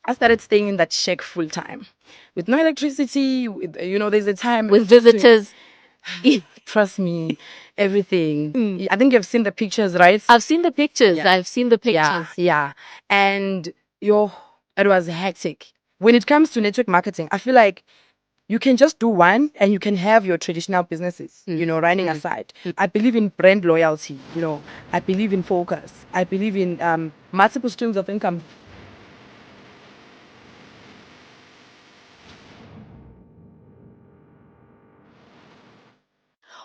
I started staying in that shack full time with no electricity. There's a time With visitors. trust me, everything. Mm. I think you've seen the pictures, right? I've seen the pictures. Yeah. I've seen the Yeah, pictures. yeah. And it was hectic. When it comes to network marketing, I feel like you can just do one and you can have your traditional businesses, running aside. I believe in brand loyalty, I believe in focus. I believe in multiple streams of income.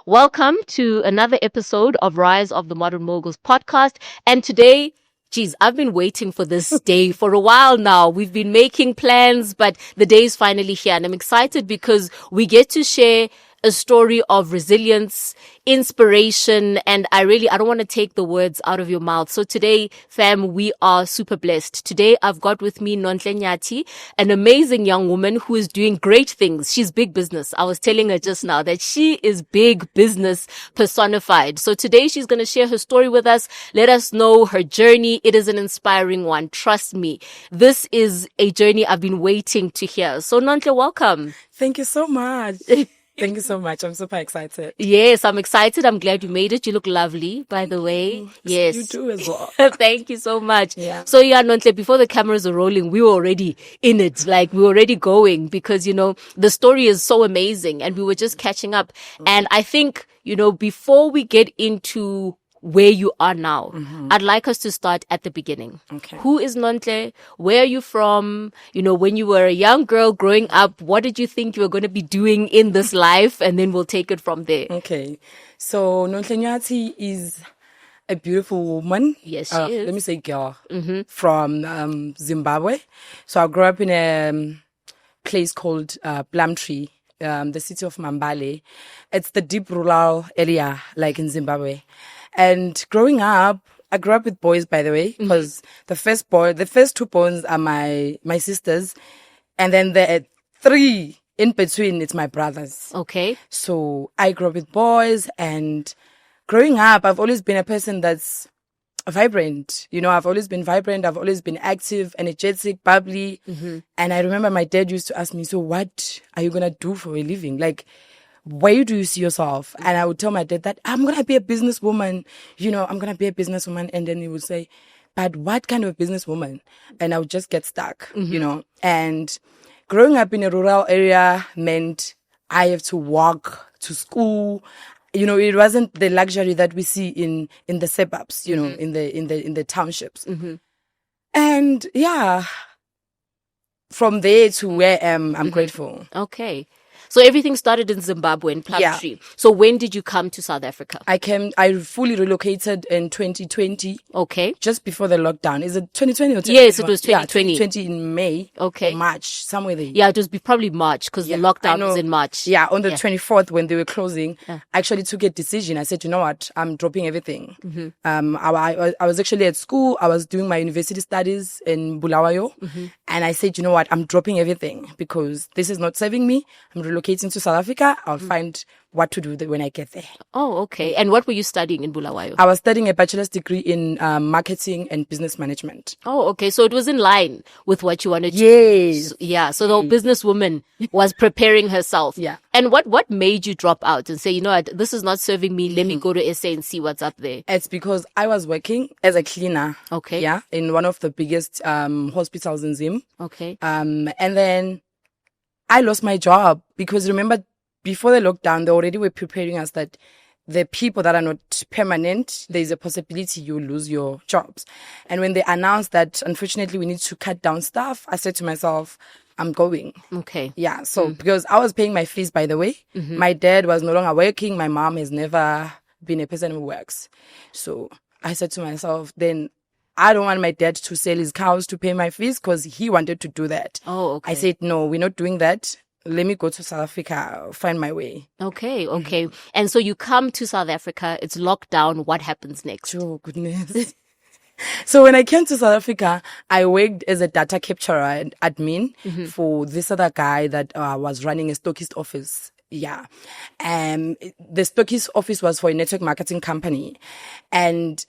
Welcome to another episode of Rise of the Modern Moguls podcast. And today, geez, I've been waiting for this day for a while now. We've been making plans, but the day is finally here. And I'm excited because we get to share a story of resilience, inspiration, and I don't want to take the words out of your mouth. So today, fam, we are super blessed. Today, I've got with me Nonhle Nyathi, an amazing young woman who is doing great things. She's big business. I was telling her just now that she is big business personified. So today, she's going to share her story with us, let us know her journey. It is an inspiring one. Trust me. This is a journey I've been waiting to hear. So Nonhle, welcome. Thank you so much. Thank you so much. I'm super excited. Yes, I'm excited. I'm glad you made it. You look lovely, by the way. Yes. You do as well. Thank you so much. Yeah. So Nonhle, before the cameras are rolling, we were already in it. Like we were already going because, the story is so amazing and we were just catching up. And I think, before we get into where you are now, I'd like us to start at the beginning. Okay. Who is Nonhle? Where are you from? When you were a young girl growing up, what did you think you were going to be doing in this life? And then we'll take it from there. Okay. So Nonhle Nyathi is a beautiful woman. Yes, she is. Let me say girl. From Zimbabwe. So I grew up in a place called Plumtree, the city of Mambale. It's the deep rural area, like in Zimbabwe. And growing up, I grew up with boys, by the way, because the first two boys are my sisters, and then the three in between, it's my brothers. Okay. So I grew up with boys, and growing up, I've always been a person that's vibrant. I've always been vibrant. I've always been active, energetic, bubbly. And I remember my dad used to ask me, so what are you going to do for a living? Like, where do you see yourself? And I would tell my dad that I'm going to be a businesswoman. I'm going to be a businesswoman. And then he would say, but what kind of a businesswoman? And I would just get stuck, And growing up in a rural area meant I have to walk to school. It wasn't the luxury that we see in the suburbs, in the townships. And yeah, from there to where I am, I'm grateful. Okay. So everything started in Zimbabwe, in Plumtree. Yeah. So when did you come to South Africa? I fully relocated in 2020. Okay. Just before the lockdown. Is it 2020 or 2021? Yes, it was 2020. Yeah, 2020 in May. Okay. Or March, somewhere there. Yeah, it was probably March because the lockdown was in March. Yeah, on the 24th when they were closing, I actually took a decision. I said, you know what? I'm dropping everything. I was actually at school. I was doing my university studies in Bulawayo. And I said, you know what? I'm dropping everything because this is not serving me. I'm relocating to South Africa. I'll find what to do when I get there. Oh, okay. And what were you studying in Bulawayo? I was studying a bachelor's degree in marketing and business management. Oh, okay. So it was in line with what you wanted to do. Yes. Yeah. So the businesswoman was preparing herself. Yeah. And what made you drop out and say, you know what, this is not serving me. Let me go to SA and see what's up there. It's because I was working as a cleaner. Okay. Yeah. In one of the biggest hospitals in Zim. Okay. And then I lost my job because remember, before the lockdown, they already were preparing us that the people that are not permanent, there's a possibility you lose your jobs. And when they announced that, unfortunately, we need to cut down staff, I said to myself, I'm going. Okay. Yeah. So because I was paying my fees, by the way, my dad was no longer working. My mom has never been a person who works. So I said to myself, then I don't want my dad to sell his cows to pay my fees because he wanted to do that. Oh, okay. I said, no, we're not doing that. Let me go to South Africa, find my way. Okay. And so you come to South Africa, it's locked down. What happens next? Oh, goodness. So when I came to South Africa, I worked as a data capturer and admin for this other guy that was running a stockist office. Yeah. The stockist office was for a network marketing company. And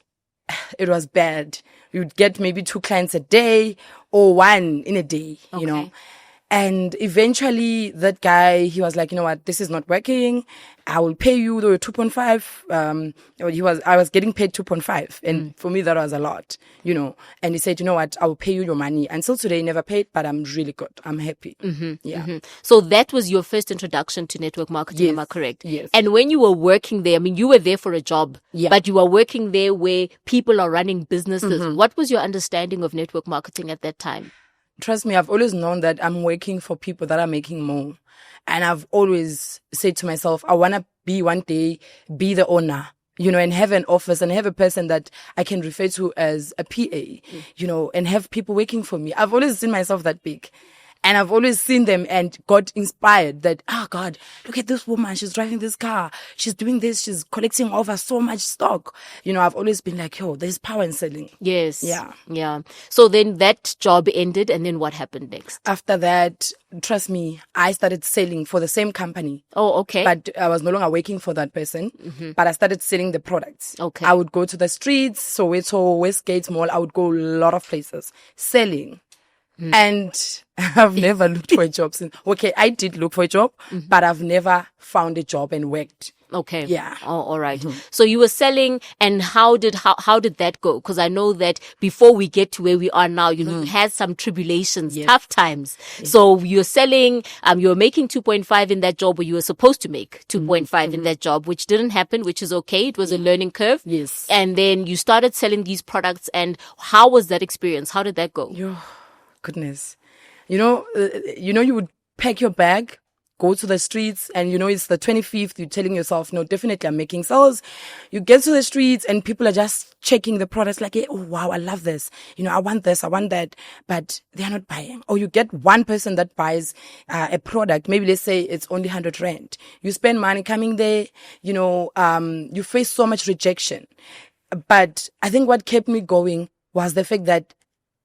it was bad you'd get maybe 2 clients a day or 1 in a day, you know. Okay. And eventually that guy, he was like, you know what, this is not working. I will pay you the 2.5. I was getting paid 2.5. And for me, that was a lot, you know. And he said, you know what, I will pay you your money. Until today, he never paid, but I'm really good. I'm happy. Yeah. So that was your first introduction to network marketing, am I correct? Yes. And when you were working there, I mean, you were there for a job, Yeah. but you were working there where people are running businesses. What was your understanding of network marketing at that time? Trust me, I've always known that I'm working for people that are making more. And I've always said to myself, I want to one day be the owner, you know, and have an office and have a person that I can refer to as a PA, you know, and have people working for me. I've always seen myself that big. And I've always seen them and got inspired that, oh God, look at this woman. She's driving this car. She's doing this. She's collecting over so much stock. You know, I've always been like, yo, there's power in selling. Yes. Yeah. Yeah. So then that job ended, and then what happened next? After that, trust me, I started selling for the same company. Oh, okay. But I was no longer working for that person. But I started selling the products. Okay. I would go to the streets, Soweto, Westgate Mall. I would go a lot of places selling. And I've never looked for a job since. Okay, I did look for a job, but I've never found a job and worked. Okay. Yeah. Oh, all right. So you were selling, and how did that go? Because I know that before we get to where we are now, you know, you had some tribulations, tough times. So you're selling, you were making 2.5 in that job, or you were supposed to make 2.5 in that job, which didn't happen, which is okay. It was a learning curve. Yes. And then you started selling these products, and how was that experience? How did that go? Yo, goodness. You know, you would pack your bag, go to the streets, and you know, it's the 25th, you're telling yourself, no, definitely I'm making sales. You get to the streets and people are just checking the products like, hey, oh, wow, I love this. You know, I want this, I want that, but they're not buying. Or you get one person that buys a product. Maybe let's say it's only 100 rand. You spend money coming there, you know, you face so much rejection. But I think what kept me going was the fact that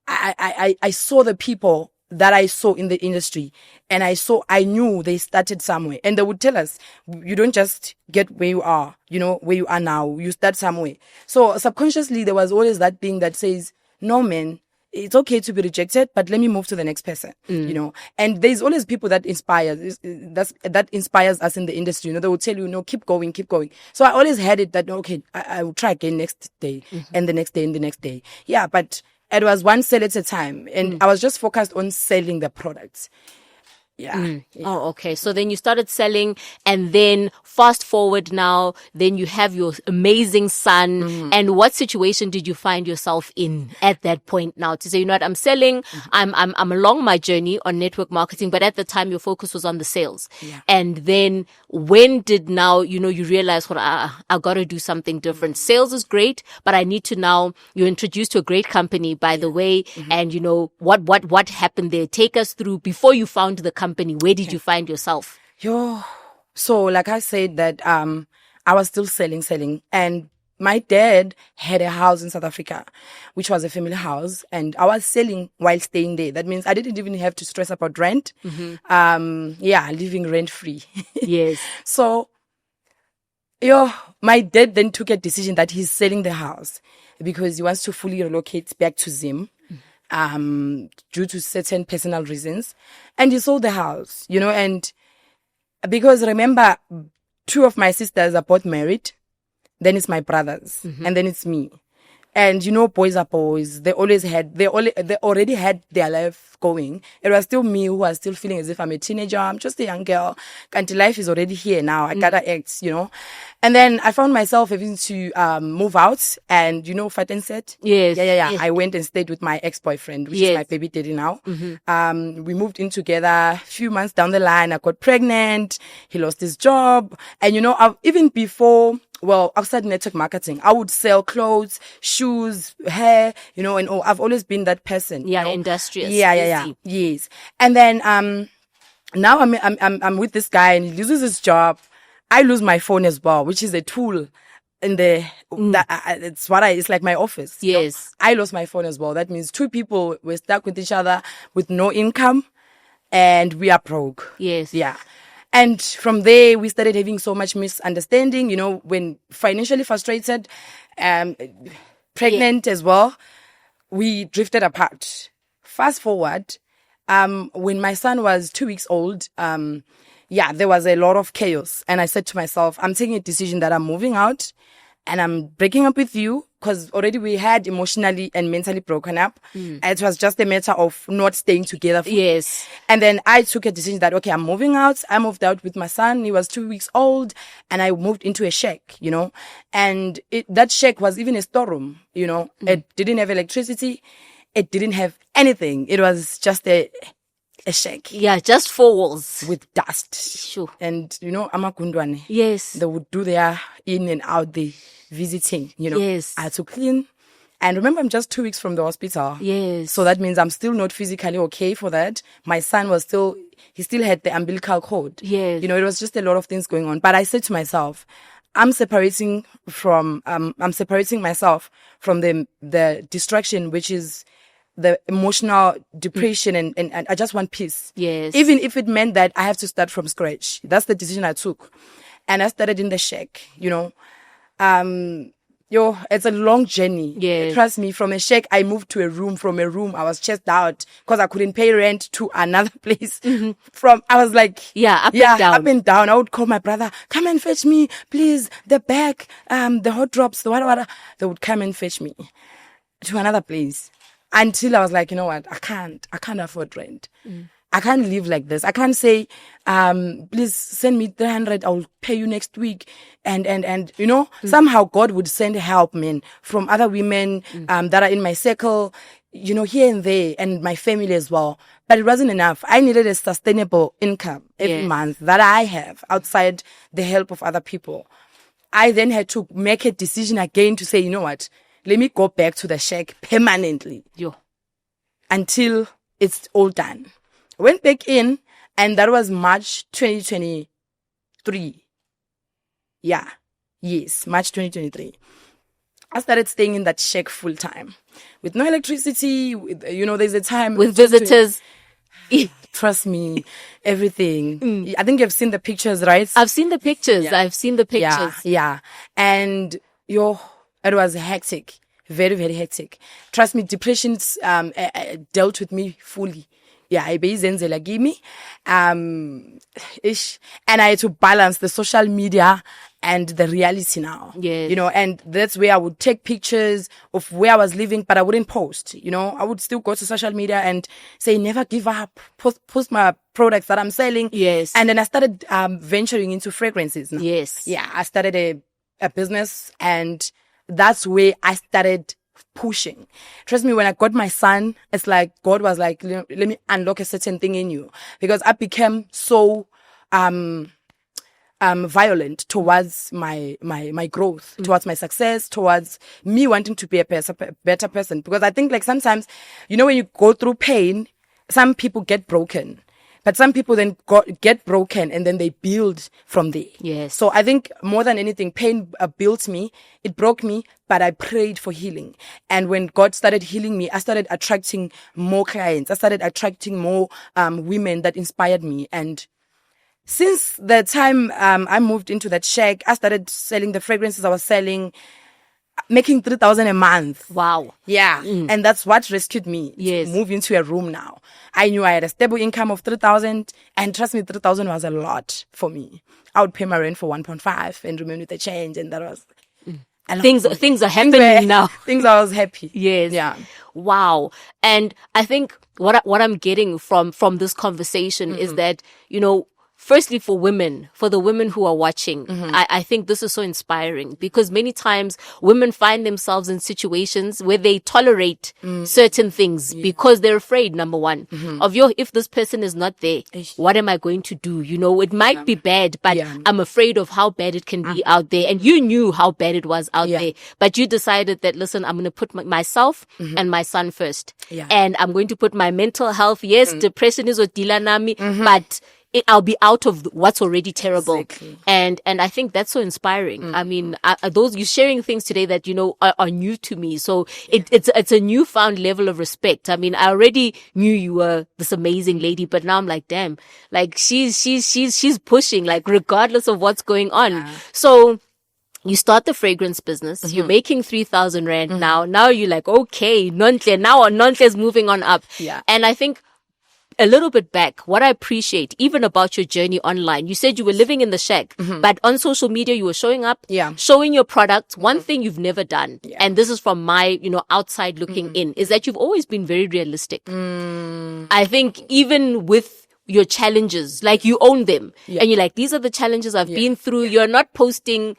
I saw the people that I saw in the industry, and I knew they started somewhere, and they would tell us, you don't just get where you are, you know, where you are now, you start somewhere. So subconsciously there was always that thing that says, no man, it's okay to be rejected, but let me move to the next person, you know. And there's always people that inspires us in the industry. You know, they will tell you, no, keep going, keep going. So I always had it that, okay, I will try again next day, and the next day, and the next day. Yeah, but it was one sale at a time, and I was just focused on selling the products. Yeah. Oh, okay. So then you started selling, and then fast forward now, then you have your amazing son. And what situation did you find yourself in at that point now to say, you know what, I'm selling, I'm along my journey on network marketing, but at the time your focus was on the sales. Yeah. And then when did now, you know, you realize, well, I got to do something different. Sales is great, but I need to now, you're introduced to a great company, by the way. And you know, what happened there? Take us through before you found the company. Where did you find yourself? So like I said that, I was still selling, and my dad had a house in South Africa, which was a family house, and I was selling while staying there. That means I didn't even have to stress about rent. Living rent free. Yes. So, my dad then took a decision that he's selling the house because he wants to fully relocate back to Zim. Due to certain personal reasons, and he sold the house, you know, and because remember, 2 of my sisters are both married, then it's my brothers, and then it's me. And you know, boys are boys. They already had their life going. It was still me who was still feeling as if I'm a teenager. I'm just a young girl. And life is already here now. I gotta act, you know. And then I found myself having to move out, and you know, Fat and Set. Yes. Yeah. Yes. I went and stayed with my ex-boyfriend, which is my baby daddy now. We moved in together. A few months down the line, I got pregnant. He lost his job, and you know, even before. Well, outside network marketing, I would sell clothes, shoes, hair, you know, and I've always been that person. Yeah, you know? industrious. Yeah. Yes. And then, now I'm with this guy, and he loses his job. I lose my phone as well, which is a tool in the, it's like my office. Yes. You know? I lost my phone as well. That means 2 people were stuck with each other with no income, and we are broke. Yes. Yeah. And from there, we started having so much misunderstanding, you know, when financially frustrated, pregnant as well. we drifted apart. Fast forward, when my son was 2 weeks old, there was a lot of chaos. And I said to myself, I'm taking a decision that I'm moving out and I'm breaking up with you, because already we had emotionally and mentally broken up. It was just a matter of not staying together. Yes. And then I took a decision that, okay, I'm moving out. I moved out with my son. He was 2 weeks old, and I moved into a shack, and that shack was even a storeroom, It didn't have electricity. It didn't have anything. It was just a shack. Yeah, just 4 walls. With dust. Sure. And, amakundwane. Yes. They would do their in and out, the visiting, Yes. I had to clean. And remember, I'm just 2 weeks from the hospital. Yes. So that means I'm still not physically okay for that. My son was he still had the umbilical cord. Yes. It was just a lot of things going on. But I said to myself, I'm separating myself from the distraction, which is the emotional depression, and I just want peace. Yes. Even if it meant that I have to start from scratch. That's the decision I took. And I started in the shack, it's a long journey. Yes. Trust me, from a shack, I moved to a room. From a room, I was chased out because I couldn't pay rent, to another place. I was like, up and down. Up and down. I would call my brother, come and fetch me, please. The bag, the hot drops, the water. They would come and fetch me to another place. Until I was like, you know what? I can't afford rent. I can't live like this. I can't say, please send me 300. I will pay you next week. And somehow God would send help, man, from other women, that are in my circle, here and there, and my family as well. But it wasn't enough. I needed a sustainable income every month that I have outside the help of other people. I then had to make a decision again to say, you know what? Let me go back to the shack permanently. Until it's all done. Went back in, and that was March 2023. Yeah. Yes, March 2023. I started staying in that shack full time. With no electricity, there's a time. With visitors. Trust me, everything. I think you've seen the pictures, right? I've seen the pictures. Yeah. I've seen the pictures. Yeah. And it was hectic. Very, very hectic. Trust me, depression dealt with me fully. Yeah, I bezenzela gimme. And I had to balance the social media and the reality now. Yes. And that's where I would take pictures of where I was living, but I wouldn't post. I would still go to social media and say, never give up. Post my products that I'm selling. Yes. And then I started venturing into fragrances now. Yes. Yeah, I started a business, and that's where I started pushing. Trust me, when I got my son, it's like God was like, let me unlock a certain thing in you, because I became so violent towards my growth, towards my success, towards me wanting to be a better person. Because I think, like, sometimes, when you go through pain, some people get broken. But some people then get broken, and then they build from there. Yes. So I think more than anything, pain built me. It broke me, but I prayed for healing. And when God started healing me, I started attracting more clients. I started attracting more women that inspired me. And since the time I moved into that shack, I started selling the fragrances I was selling, making 3,000 a month. Wow. Yeah. And that's what rescued me. Yes. To move into a room now. I knew I had a stable income of 3,000, and trust me, 3,000 was a lot for me. I would pay my rent for 1.5 and remain with the change, and that was things are happening now. Things I was happy. Yes. Yeah. Wow. And I think what I'm getting from this conversation is that, firstly, for the women who are watching, I think this is so inspiring, because many times women find themselves in situations where they tolerate certain things because they're afraid, number one, of if this person is not there, what am I going to do? It might be bad, but I'm afraid of how bad it can be out there. And you knew how bad it was out there, but you decided that, listen, I'm going to put myself and my son first. And I'm going to put my mental health. Yes, depression is what Dilanami, but I'll be out of what's already terrible. Exactly. And I think that's so inspiring. I mean, you're sharing things today that, are new to me. So it's a newfound level of respect. I mean, I already knew you were this amazing lady, but now I'm like, damn, like she's pushing, like, regardless of what's going on. So You start the fragrance business. Mm-hmm. You're making 3,000 Rand now. Now you're like, okay, Nonhle. Now Nonhle's moving on up. Yeah. And I think a little bit back, what I appreciate even about your journey online, you said you were living in the shack, but on social media, you were showing up, Yeah. showing your products. One thing you've never done, Yeah. and this is from my, outside looking in, is that you've always been very realistic. I think even with your challenges, like you own them, and you're like, these are the challenges I've been through. You're not posting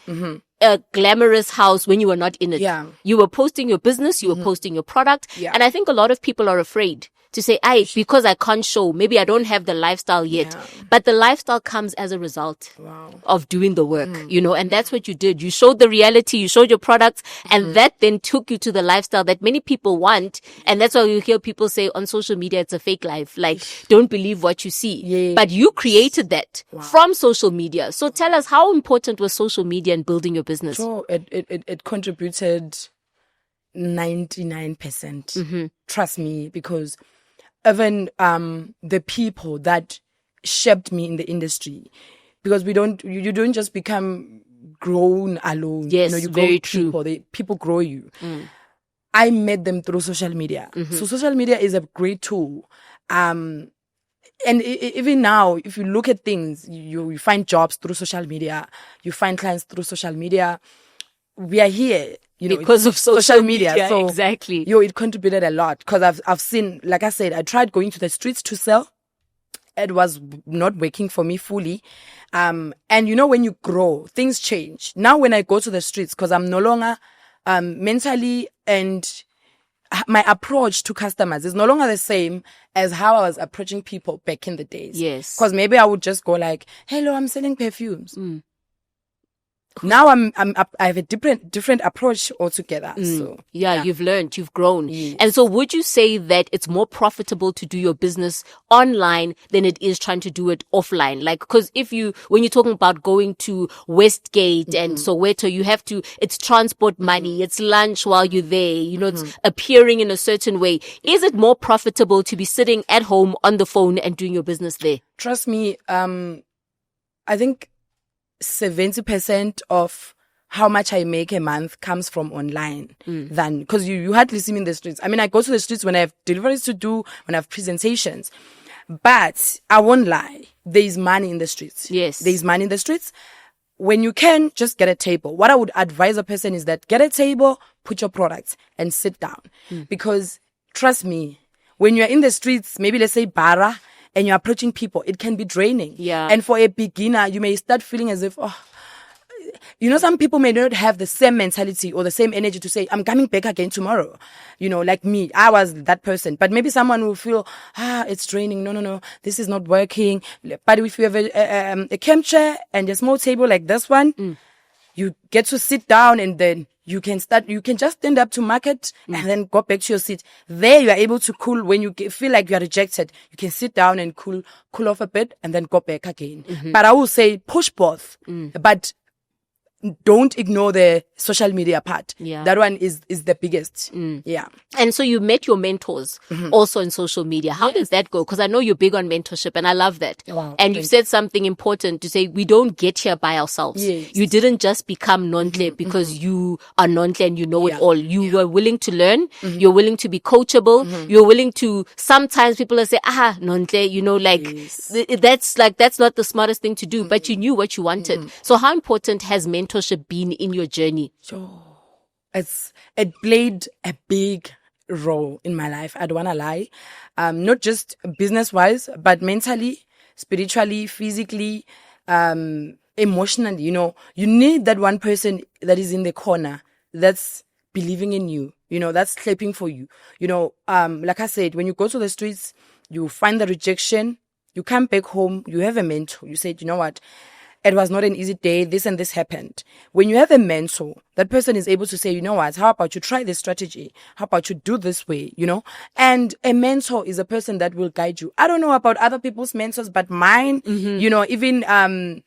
a glamorous house when you were not in it. Yeah. You were posting your business, you were posting your product. Yeah. And I think a lot of people are afraid to say, because I can't show, maybe I don't have the lifestyle yet. Yeah. But the lifestyle comes as a result Wow. of doing the work, and that's what you did. You showed the reality, you showed your products, and that then took you to the lifestyle that many people want. And that's why you hear people say on social media, it's a fake life. Like, don't believe what you see. Yeah. But you created that from social media. So tell us, how important was social media in building your business? So it contributed 99%. Trust me, because even the people that shaped me in the industry, because you don't just become grown alone. Yes, you very grow true. People grow you. I met them through social media. So social media is a great tool. And even now, if you look at things, you find jobs through social media, you find clients through social media. We are here, because of social media. So, exactly. it contributed a lot, because I've seen, like I said, I tried going to the streets to sell. It was not working for me fully. And when you grow, things change. Now when I go to the streets, because I'm no longer mentally, and my approach to customers is no longer the same as how I was approaching people back in the days. Yes. Because maybe I would just go like, hello, I'm selling perfumes. Now I have a different approach altogether. So Yeah, you've learned, you've grown. Yes. And so would you say that it's more profitable to do your business online than it is trying to do it offline? Like, because when you're talking about going to Westgate and Soweto, it's transport money, it's lunch while you're there, it's appearing in a certain way. Is it more profitable to be sitting at home on the phone and doing your business there? Trust me, I think 70% of how much I make a month comes from online than, because you hardly see me in the streets. I mean, I go to the streets when I have deliveries to do, when I have presentations, but I won't lie. There is money in the streets. Yes. There is money in the streets. When you can, just get a table. What I would advise a person is that get a table, put your products and sit down. Because trust me, when you're in the streets, maybe let's say Bara, and you're approaching people, it can be draining. Yeah. And for a beginner, you may start feeling as if, some people may not have the same mentality or the same energy to say, I'm coming back again tomorrow. Like me, I was that person. But maybe someone will feel, it's draining. No, this is not working. But if you have a camp chair and a small table like this one, you get to sit down, and then you can just stand up to market and then go back to your seat. There you are able to cool. When you feel like you are rejected, you can sit down and cool off a bit and then go back again. But I will say push both, but don't ignore the social media part. Yeah. That one is the biggest. Yeah. And so you met your mentors also on social media. How does that go? Because I know you're big on mentorship, and I love that. Wow, and you've said something important to say, we don't get here by ourselves. Yes. You didn't just become Nonhle because you are Nonhle and you know it all. You were willing to learn. You're willing to be coachable. You're willing to, sometimes people will say, Nonhle, that's not the smartest thing to do, but you knew what you wanted. So how important has mentorship been in your journey? It played a big role in my life. I don't want to lie. Not just business wise, but mentally, spiritually, physically, emotionally. You need that one person that is in the corner that's believing in you, that's clapping for you. Like I said, when you go to the streets, you find the rejection, you come back home, you have a mentor. You said, you know what? It was not an easy day. This and this happened. When you have a mentor, that person is able to say, you know what? How about you try this strategy? How about you do this way? And a mentor is a person that will guide you. I don't know about other people's mentors, but mine, even,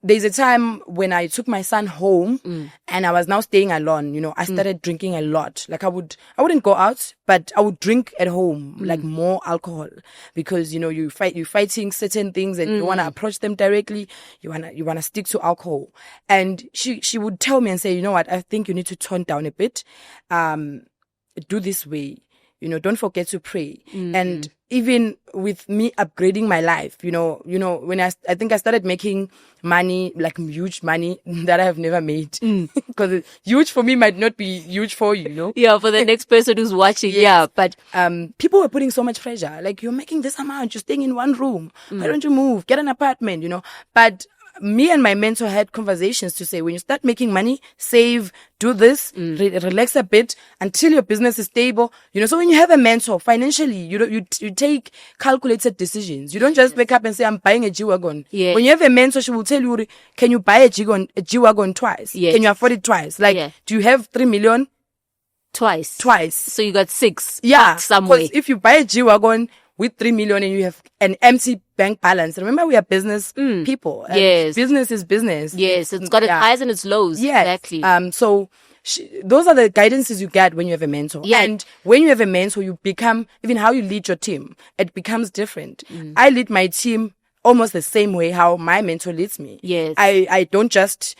there's a time when I took my son home and I was now staying alone. You know, I started drinking a lot. Like I wouldn't go out, but I would drink at home, like more alcohol, because, you know, you're fighting certain things and you don't want to approach them directly. You want to stick to alcohol. And she would tell me and say, you know what, I think you need to tone down a bit. Do this way. You know, don't forget to pray. And even with me upgrading my life, you know, when I think I started making money, like huge money that I have never made. Because huge for me might not be huge for you, you know? Yeah, for the next person who's watching. Yes. Yeah, but people were putting so much pressure. Like, you're making this amount, you're staying in one room. Why don't you move? Get an apartment, you know? But me and my mentor had conversations to say, when you start making money, save, do this, relax a bit until your business is stable. You know, so when you have a mentor financially, you take calculated decisions. You don't just wake up and say, I'm buying a G-Wagon. Yeah. When you have a mentor, she will tell you, can you buy a G-Wagon twice? Yes. Can you afford it twice? Like, do you have 3 million? Twice. So you got 6. Yeah. Somewhere. Because if you buy a G-Wagon with 3 million and you have an empty bank balance. Remember, we are business people. And yes. Business is business. Yes. It's got its highs and its lows. Yes. Exactly. So those are the guidances you get when you have a mentor. Yeah. And when you have a mentor, you become, even how you lead your team, it becomes different. I lead my team almost the same way how my mentor leads me. Yes. I don't just,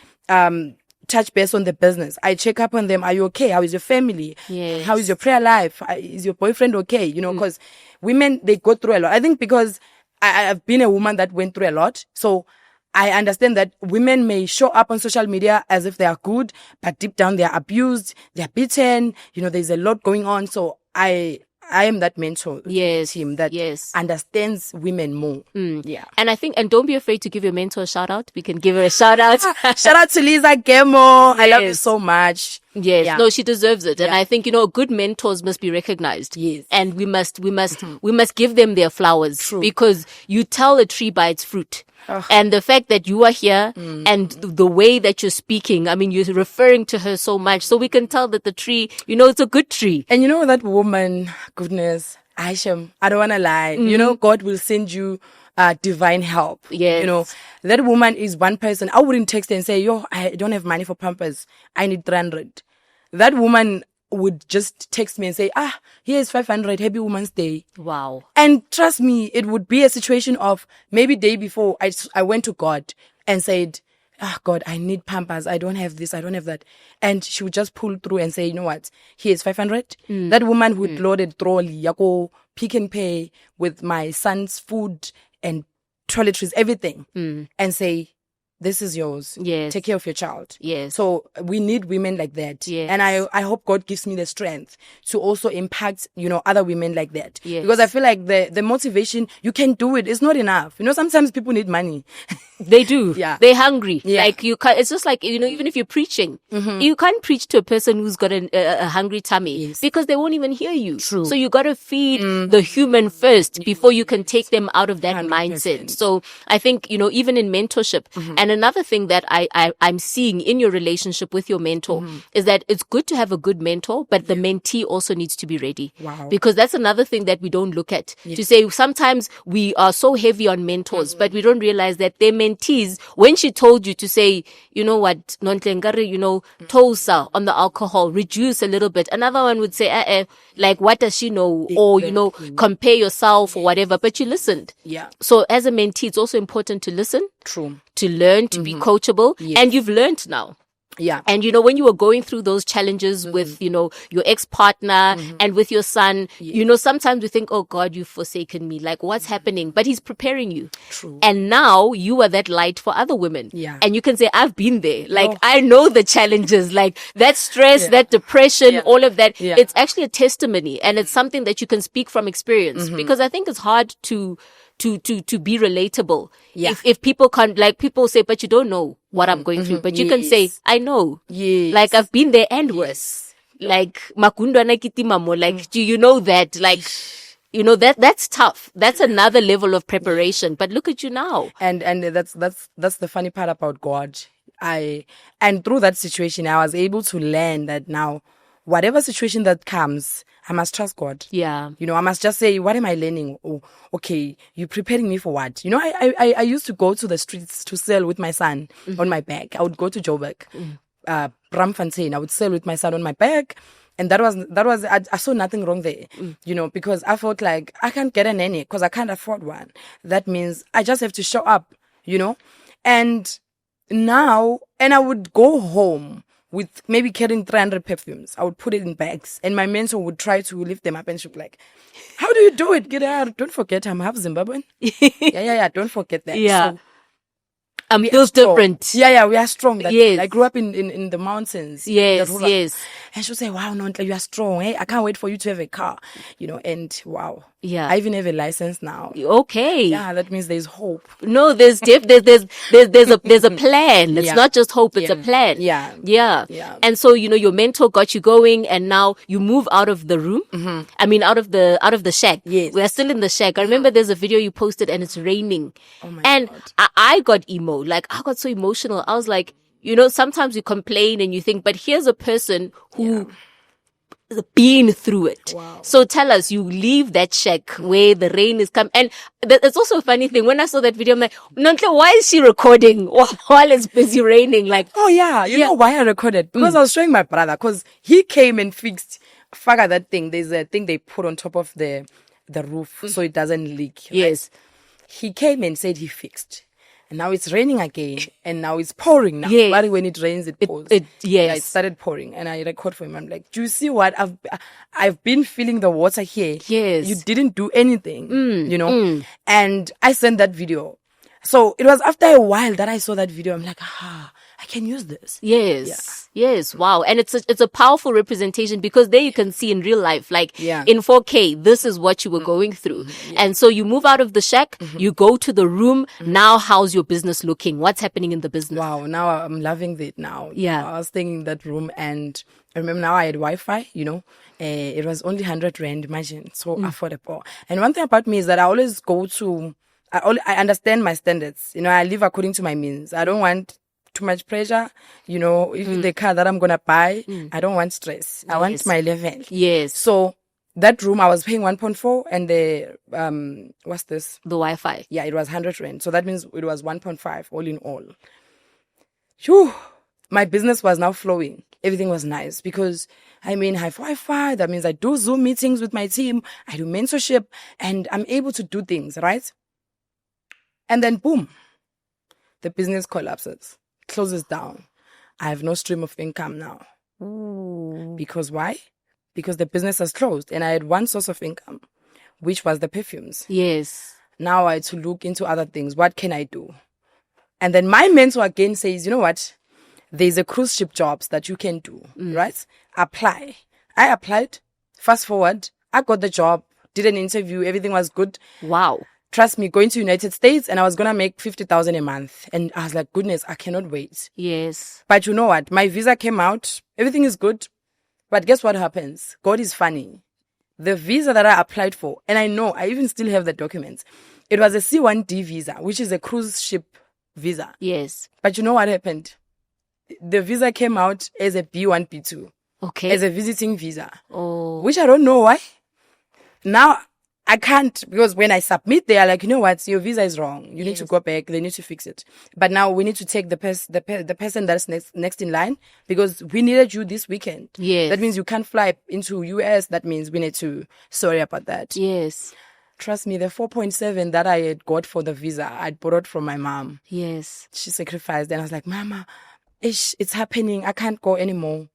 touch base on the business. I check up on them. Are you okay? How is your family? Yes. How is your prayer life? Is your boyfriend okay? You know, because women, they go through a lot. I think because I've been a woman that went through a lot. So I understand that women may show up on social media as if they are good, but deep down they are abused, they are beaten. You know, there's a lot going on. So I am that mentor team that understands women more. Yeah. And I think, and don't be afraid to give your mentor a shout out. We can give her a shout out. Shout out to Lisa Gemo. I love you so much. Yes. Yeah. No, she deserves it. And I think, you know, good mentors must be recognized. Yes. And we must give them their flowers. True. Because you tell a tree by its fruit. And the fact that you are here and the way that you're speaking, I mean, you're referring to her so much. So we can tell that the tree, you know, it's a good tree. And you know, that woman, goodness, Aisha, I don't want to lie. You know, God will send you divine help. Yes. You know, that woman is one person. I wouldn't text her and say, yo, I don't have money for Pampers. I need 300. That woman would just text me and say, here's 500, happy Women's Day. Wow. And trust me, it would be a situation of maybe day before I went to God and said, God, I need Pampers. I don't have this. I don't have that. And she would just pull through and say, you know what? Here's 500. That woman would load a trolley, go Pick and Pay with my son's food and toiletries, everything, and say, this is yours. Yes. Take care of your child. Yes. So we need women like that. Yes. And I hope God gives me the strength to also impact, you know, other women like that. Yes. Because I feel like the motivation, you can do it. It's not enough. You know, sometimes people need money. They do. Yeah. They're hungry. Yeah. Like you can't, it's just like, you know, even if you're preaching, you can't preach to a person who's got a hungry tummy because they won't even hear you. True. So you got to feed the human first before you can take them out of that 100%. mindset. So I think, you know, even in mentorship, and another thing that I'm seeing in your relationship with your mentor is that it's good to have a good mentor, but the mentee also needs to be ready. Wow. Because that's another thing that we don't look at. To say sometimes we are so heavy on mentors, but we don't realize that their mentees, when she told you to say, you know what, Nonhle Nyathi, you know, tosa on the alcohol, reduce a little bit. Another one would say, like, what does she know? Exactly. Or, you know, compare yourself or whatever, but you listened. Yeah. So as a mentee, it's also important to listen. True. To learn, to be coachable. Yes. And you've learned now. Yeah. And, you know, when you were going through those challenges with, you know, your ex-partner and with your son, you know, sometimes we think, oh God, you've forsaken me. Like, what's happening? But he's preparing you. True. And now you are that light for other women. Yeah. And you can say, I've been there. Like, I know the challenges, like that stress, that depression, all of that. Yeah. It's actually a testimony and it's something that you can speak from experience because I think it's hard to be relatable. Yeah. If people can't, like people say, but you don't know what I'm going through. But you can say, I know. Yes. Like I've been there and worse. Like makundwa na kitimamo. Like, do you know that? Like, you know, that's tough. That's another level of preparation. But look at you now. And that's the funny part about God. And through that situation, I was able to learn that now, whatever situation that comes, I must trust God. Yeah. You know, I must just say, what am I learning? Oh, okay, you're preparing me for what? You know, I used to go to the streets to sell with my son on my back. I would go to Joburg, Bramfontein. I would sell with my son on my back. And that was I saw nothing wrong there, you know, because I felt like I can't get a nanny because I can't afford one. That means I just have to show up, you know. And now, and I would go home with maybe carrying 300 perfumes. I would put it in bags, and my mentor would try to lift them up, and she'd be like, "How do you do it? Get out! Don't forget, I'm half Zimbabwean. yeah. Don't forget that. Yeah. So, it feels different. Yeah, we are strong. Yes. I grew up in the mountains. Yes, the rural. yes. And she'll say, wow, Nonhle, you are strong. Hey, I can't wait for you to have a car. You know, and wow. Yeah. I even have a license now. Okay. Yeah, that means there's hope. No, there's a plan. It's not just hope, it's a plan. Yeah. And so, you know, your mentor got you going, and now you move out of the room. I mean, out of the shack. Yes. We're still in the shack. I remember there's a video you posted and it's raining. Oh my and God. I got emo. Like, I got so emotional. I was like, you know, sometimes you complain and you think, but here's a person who been through it. Wow. So tell us, you leave that shack where the rain is coming. And it's also a funny thing. When I saw that video, I'm like, Nonhle, why is she recording while it's busy raining? Like, oh yeah, you know why I recorded? Because I was showing my brother, because he came and fixed that thing. There's a thing they put on top of the roof so it doesn't leak. Right? Yes. He came and said he fixed. And now it's raining again, and now it's pouring now. Yes. But when it rains, it pours. Yes. Yeah, it started pouring, and I record for him. I'm like, do you see what I've been feeling the water here? Yes. You didn't do anything, you know? And I sent that video. So it was after a while that I saw that video. I'm like, I can use this. Yes. Yes. Wow. And it's a powerful representation, because there you can see in real life, like in 4K, this is what you were going through. And so you move out of the shack, you go to the room. Now, how's your business looking? What's happening in the business? Wow. Now I'm loving it now. Yeah. I was staying in that room, and I remember now I had Wi-Fi, you know, it was only 100 Rand, imagine, so affordable. And one thing about me is that I always go to, I understand my standards. You know, I live according to my means. I don't want too much pressure. You know, if the car that I'm going to buy, I don't want stress. I want my level. Yes. So that room, I was paying 1.4, and the, what's this? The Wi-Fi. Yeah, it was 100 Rand. So that means it was 1.5 all in all. Whew. My business was now flowing. Everything was nice because, I mean, I have Wi-Fi. That means I do Zoom meetings with my team. I do mentorship, and I'm able to do things, right? And then boom, the business collapses, closes down. I have no stream of income now. Ooh. Because why? Because the business has closed, and I had one source of income, which was the perfumes. Yes. Now I had to look into other things. What can I do? And then my mentor again says, you know what? There's a cruise ship jobs that you can do, right? Apply. I applied. Fast forward, I got the job, did an interview, everything was good. Wow. Trust me, going to United States, and I was going to make 50,000 a month. And I was like, goodness, I cannot wait. Yes. But you know what? My visa came out. Everything is good. But guess what happens? God is funny. The visa that I applied for, and I know, I even still have the documents. It was a C1D visa, which is a cruise ship visa. Yes. But you know what happened? The visa came out as a B1, B2. Okay. As a visiting visa. Oh. Which I don't know why. Now, I can't, because when I submit, they are like, you know what, your visa is wrong. You need to go back. They need to fix it. But now we need to take the person that's next in line, because we needed you this weekend. Yes. That means you can't fly into US. That means we need to, sorry about that. Yes. Trust me, the 4.7 that I had got for the visa, I'd borrowed from my mom. Yes. She sacrificed. And I was like, Mama, it's happening. I can't go anymore.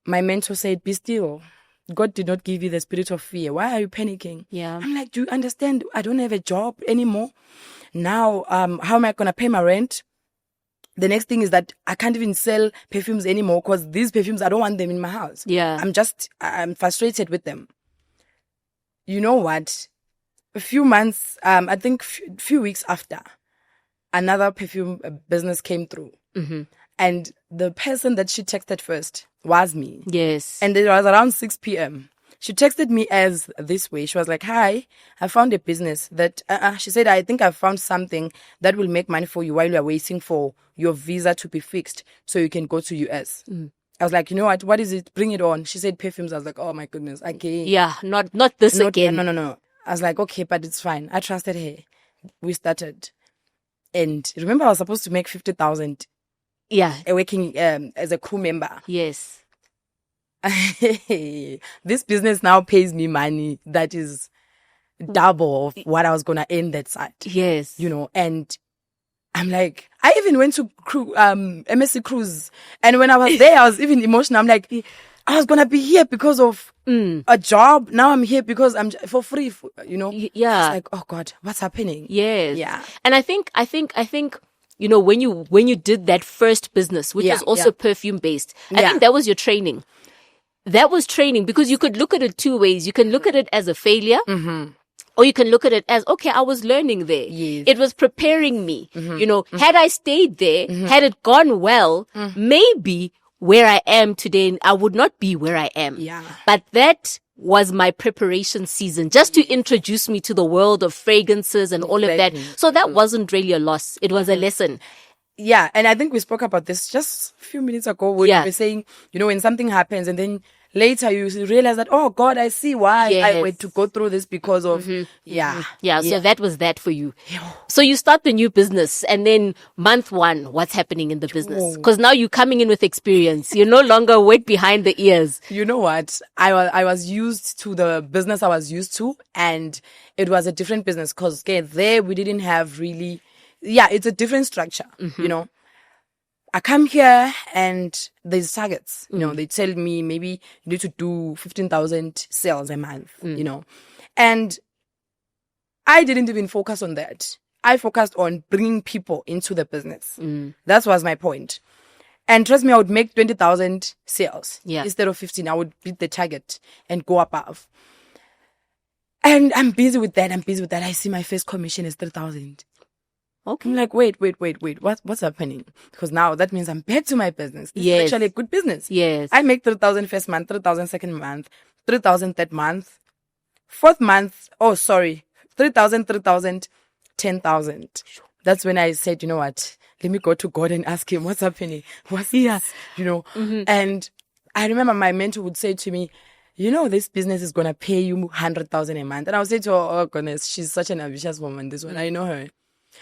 My mentor said, be still. God did not give you the spirit of fear. Why are you panicking? Yeah. I'm like, do you understand? I don't have a job anymore. Now, how am I going to pay my rent? The next thing is that I can't even sell perfumes anymore, because these perfumes, I don't want them in my house. Yeah. I'm frustrated with them. You know what? A few months, I think few weeks after, another perfume business came through. Mm-hmm. And the person that she texted first was me. Yes. And it was around 6 p.m. She texted me as this way. She was like, hi, I found a business that, she said, I think I found something that will make money for you while you're waiting for your visa to be fixed so you can go to US. I was like, you know what is it? Bring it on. She said perfumes. I was like, oh my goodness. Okay. Yeah, not this again. No. I was like, okay, but it's fine. I trusted her. We started. And remember, I was supposed to make 50,000 working as a crew member. Yes. This business now pays me money that is double of what I was going to earn that side. Yes. You know, and I'm like, I even went to MSC cruise. And when I was there, I was even emotional. I'm like, I was going to be here because of a job. Now I'm here because I'm for free, you know? Yeah. It's like, oh God, what's happening? Yes. Yeah. And I think, you know, when you did that first business, which was also perfume based, I think that was your training. That was training, because you could look at it two ways. You can look at it as a failure. Or you can look at it as, okay, I was learning there. Yes. It was preparing me. You know, had I stayed there, had it gone well, maybe where I am today, I would not be where I am. Yeah. But that was my preparation season, just to introduce me to the world of fragrances and all of that. So that wasn't really a loss. It was a lesson. Yeah. And I think we spoke about this just a few minutes ago when we were saying, you know, when something happens and then later you realize that, oh God, I see why I went to go through this because of, So that was that for you. So you start the new business, and then month one, what's happening in the business? Because now you're coming in with experience. You're no longer wet behind the ears. You know what? I was used to the business I was used to, and it was a different business because there we didn't have really, it's a different structure, you know. I come here and there's targets, you know, they tell me maybe you need to do 15,000 sales a month, you know, and I didn't even focus on that. I focused on bringing people into the business. That was my point. And trust me, I would make 20,000 sales instead of 15. I would beat the target and go above. And I'm busy with that. I see my first commission is 3,000. Okay. I'm like, wait. What's happening? Because now that means I'm back to my business. This is actually a good business. Yes. I make 3,000 first month, 3,000 second month, 3,000 third month, fourth month. 3,000, 10,000. That's when I said, you know what? Let me go to God and ask him what's happening. What's here? You know? And I remember my mentor would say to me, you know, this business is going to pay you 100,000 a month. And I would say to her, oh goodness, she's such an ambitious woman, this one. I know her.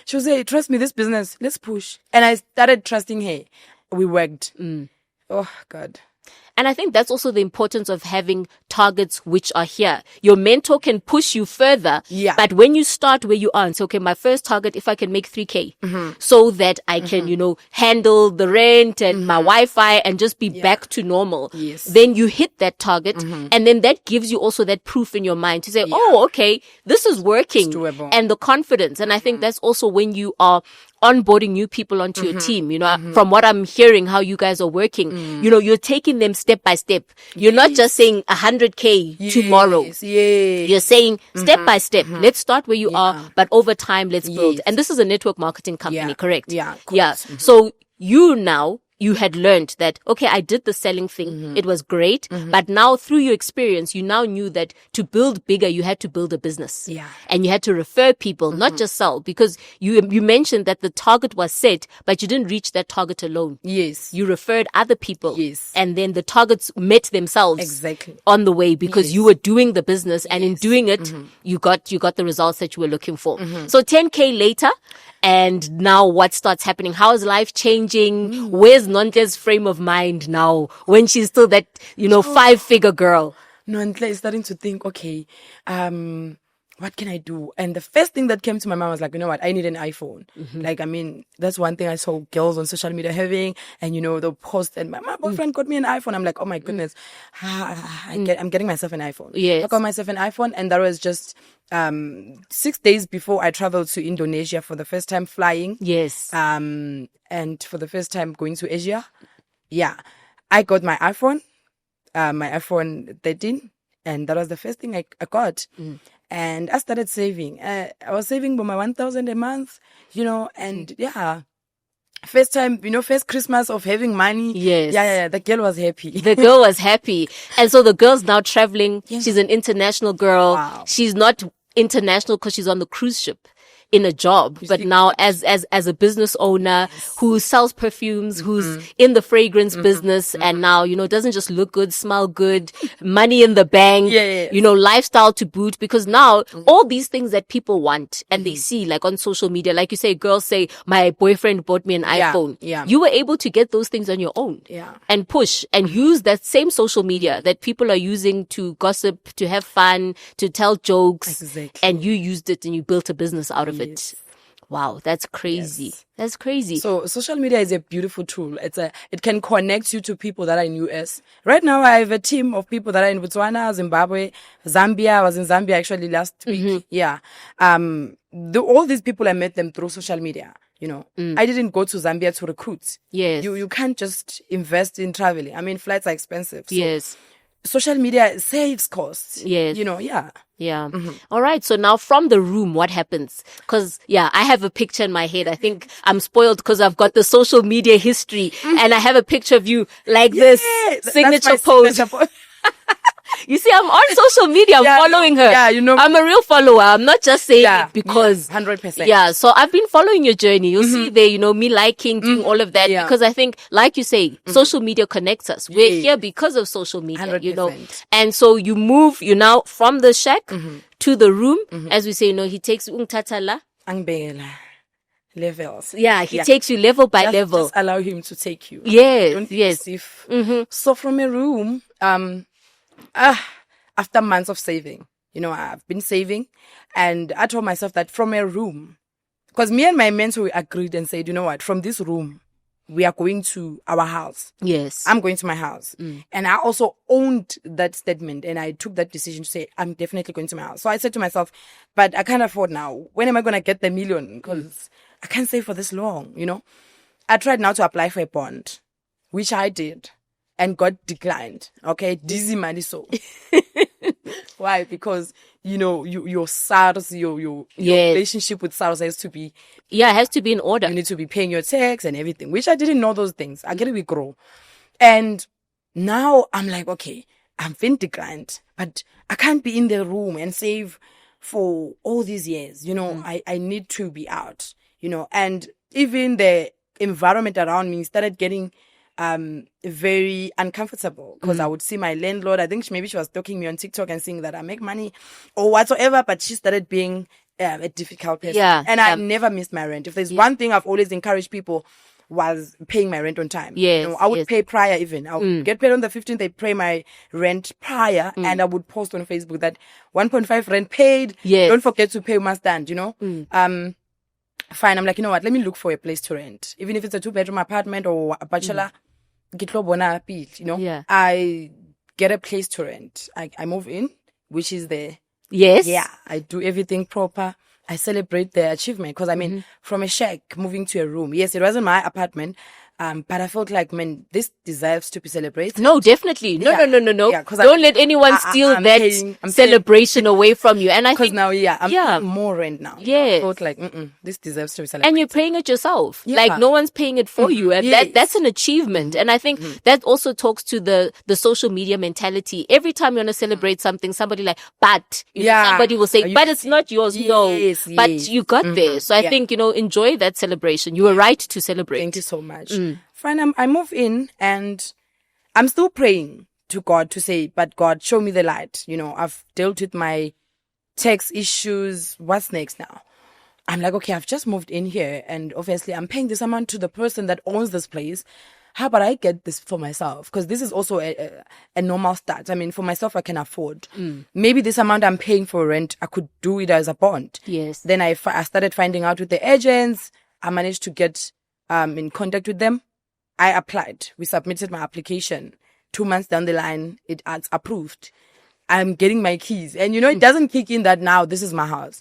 She would say, trust me, this business, let's push. And I started trusting her. We worked. Oh, God. And I think that's also the importance of having targets which are here. Your mentor can push you further. Yeah. But when you start where you are and say, okay, my first target, if I can make 3K so that I can, you know, handle the rent and my Wi-Fi and just be back to normal. Yes. Then you hit that target. And then that gives you also that proof in your mind to say, oh, okay, this is working. It's doable. And the confidence. And I think that's also when you are onboarding new people onto your team, you know, from what I'm hearing, how you guys are working, you know, you're taking them step by step. You're not just saying 100K tomorrow. You're saying step by step. Let's start where you are, but over time, let's build. And this is a network marketing company, correct? Yeah. So you had learned that, okay, I did the selling thing. It was great. But now through your experience, you now knew that to build bigger, you had to build a business. Yeah. And you had to refer people, not just sell, because you mentioned that the target was set, but you didn't reach that target alone. Yes. You referred other people. Yes. And then the targets met themselves on the way because you were doing the business, and in doing it, you got the results that you were looking for. So 10K later, and now what starts happening? How is life changing? Where's Nonhle's frame of mind now when she's still that, you know, 5-figure girl? Nonhle is starting to think, okay, what can I do? And the first thing that came to my mind was like, you know what? I need an iPhone. Like, I mean, that's one thing I saw girls on social media having, and, you know, they'll post, and my boyfriend got me an iPhone. I'm like, oh my goodness, I'm getting myself an iPhone. Yes. I got myself an iPhone, and that was just 6 days before I traveled to Indonesia for the first time flying. Yes. And for the first time going to Asia. Yeah. I got my iPhone 13, and that was the first thing I got. And I started saving. I was saving by my 1,000 a month, you know, and first time, you know, first Christmas of having money. Yes. Yeah. The girl was happy. The girl was happy. And so the girl's now traveling. Yeah. She's an international girl. Wow. She's not international because she's on the cruise ship. in a job, but now as a business owner who sells perfumes, who's in the fragrance business, and now, you know, doesn't just look good, smell good, money in the bank, you know, lifestyle to boot, because now all these things that people want and they see like on social media, like you say, girls say, my boyfriend bought me an iPhone. You were able to get those things on your own and push and use that same social media that people are using to gossip, to have fun, to tell jokes. And you used it and you built a business out of it. Wow, that's crazy. That's crazy. So social media is a beautiful tool. It can connect you to people that are in US. Right now I have a team of people that are in Botswana, Zimbabwe, Zambia. I was in Zambia actually last week. Yeah. All these people, I met them through social media. You know, I didn't go to Zambia to recruit. You can't just invest in traveling. I mean, flights are expensive. So social media saves costs. You know, All right. So now from the room, what happens? Because, I have a picture in my head. I think I'm spoiled because I've got the social media history and I have a picture of you like this signature pose. You see, I'm on social media. I'm following her. Yeah, you know. I'm a real follower. I'm not just saying it because. 100%. Yeah, so I've been following your journey. You'll see there, you know, me liking, doing all of that. Because I think, like you say, social media connects us. We're here because of social media, 100%. you know. And so you now from the shack to the room. As we say, you know, he takes tatala. Angbela. Levels. He takes you level by level. Just allow him to take you. Yes. So from a room, after months of saving, you know, I've been saving, and I told myself that from a room, because me and my mentor, we agreed and said, you know what, from this room, we are going to our house. I'm going to my house. And I also owned that statement, and I took that decision to say, I'm definitely going to my house. So I said to myself, but I can't afford now. When am I going to get the million? Because I can't save for this long, you know. I tried now to apply for a bond, which I did, and got declined. Okay, dizzy money so. Why? Because, you know, your SARS, your relationship with SARS has to be... it has to be in order. You need to be paying your tax and everything, which I didn't know those things. I get it, grow. And now I'm like, okay, I've been declined, but I can't be in the room and save for all these years. You know, I need to be out, you know, and even the environment around me started getting very uncomfortable, because I would see my landlord. I think maybe she was stalking me on TikTok and seeing that I make money or whatsoever, but she started being a difficult person. And I never missed my rent. If there's one thing I've always encouraged people, was paying my rent on time. You know, I would pay prior even. I would get paid on the 15th, they pay my rent prior, and I would post on Facebook that 1.5 rent paid. Don't forget to pay my stand, you know. Fine, I'm like, you know what, let me look for a place to rent. Even if it's a 2-bedroom apartment or a bachelor, you know, I get a place to rent. I move in, which is the... I do everything proper. I celebrate the achievement, because I mean, from a shack moving to a room. Yes, it wasn't my apartment, but I felt like, man, this deserves to be celebrated. No, definitely. No. Don't let anyone steal that celebration away from you. And I think now, I'm paying more rent now. I felt like, this deserves to be celebrated. And you're paying it yourself. Like, no one's paying it for you. And that's an achievement. And I think that also talks to the social media mentality. Every time you want to celebrate something, somebody like, but, you know, somebody will say, but it's not yours. But you got there. So I think, you know, enjoy that celebration. You were right to celebrate. Thank you so much. Fine, I move in, and I'm still praying to God to say, but God, show me the light. You know, I've dealt with my tax issues. What's next now? I'm like, okay, I've just moved in here, and obviously I'm paying this amount to the person that owns this place. How about I get this for myself? Because this is also a normal start. I mean, for myself, I can afford. Maybe this amount I'm paying for rent, I could do it as a bond. Then I started finding out with the agents. I managed to get in contact with them. I applied. We submitted my application. 2 months down the line, it's approved. I'm getting my keys. And, you know, it doesn't kick in that now this is my house.